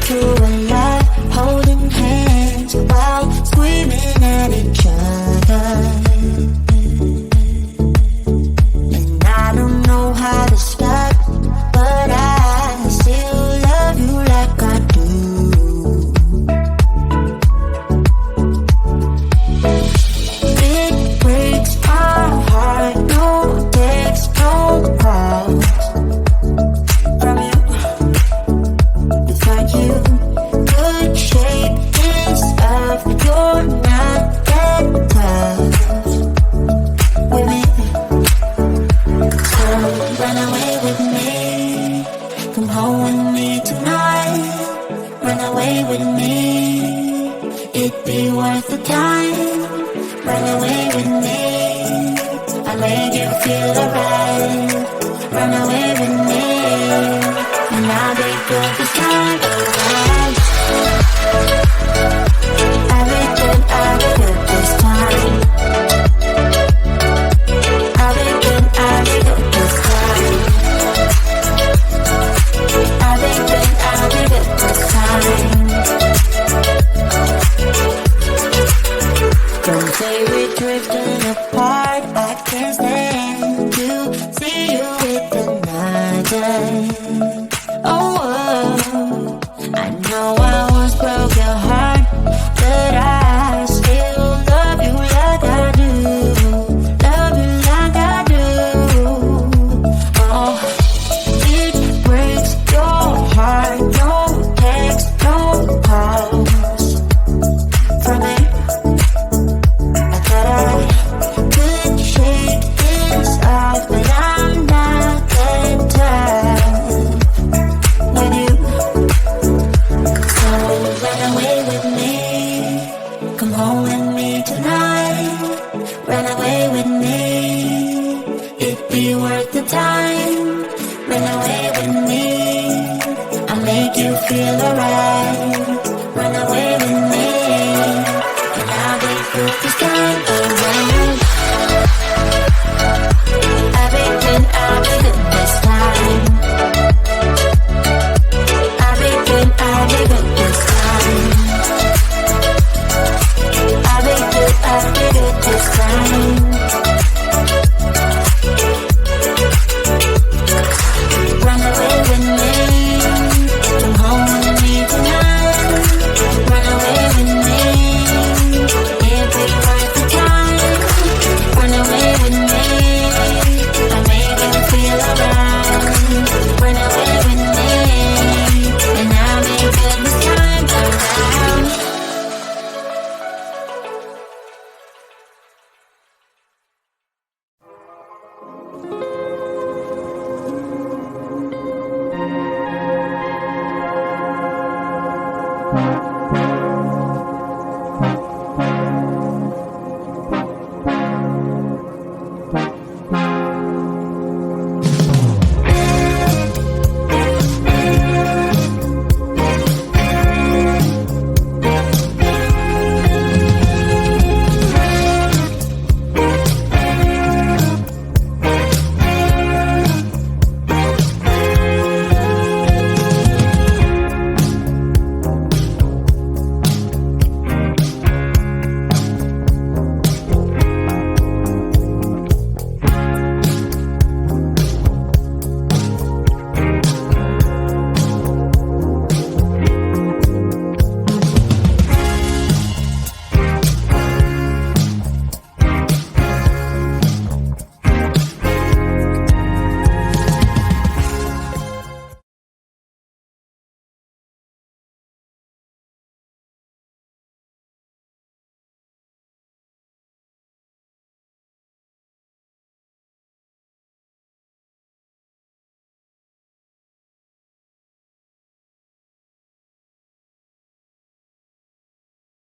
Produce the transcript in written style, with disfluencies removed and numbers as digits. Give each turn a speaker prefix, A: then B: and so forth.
A: through a lot, holding hands while screaming at each other. And I don't know how to stop, but I still love you like I do. It breaks my heart, no text, no calls from you. Without you, good shape is up, you're not that tough with me. So run away with me, come home with me tonight. Run away with me, it'd be worth the time. Run away with me, I'll make you feel alright. Run away with me, and I'll be good this time, alright. I'll be good this time. I'll be good this time. I'll be good this time. Don't say we're drifting apart, I can't stand to see you with another. Oh, I know I once broke your heart, but I still love you like I do. Love you like I do. Oh, it breaks your heart, no text, no calls from me. I thought I could shake this off, but I'm not that tough with you. So run away with me, come home with me tonight. Run away with me, it'd be worth the time. Run away with me, I'll make you feel alright.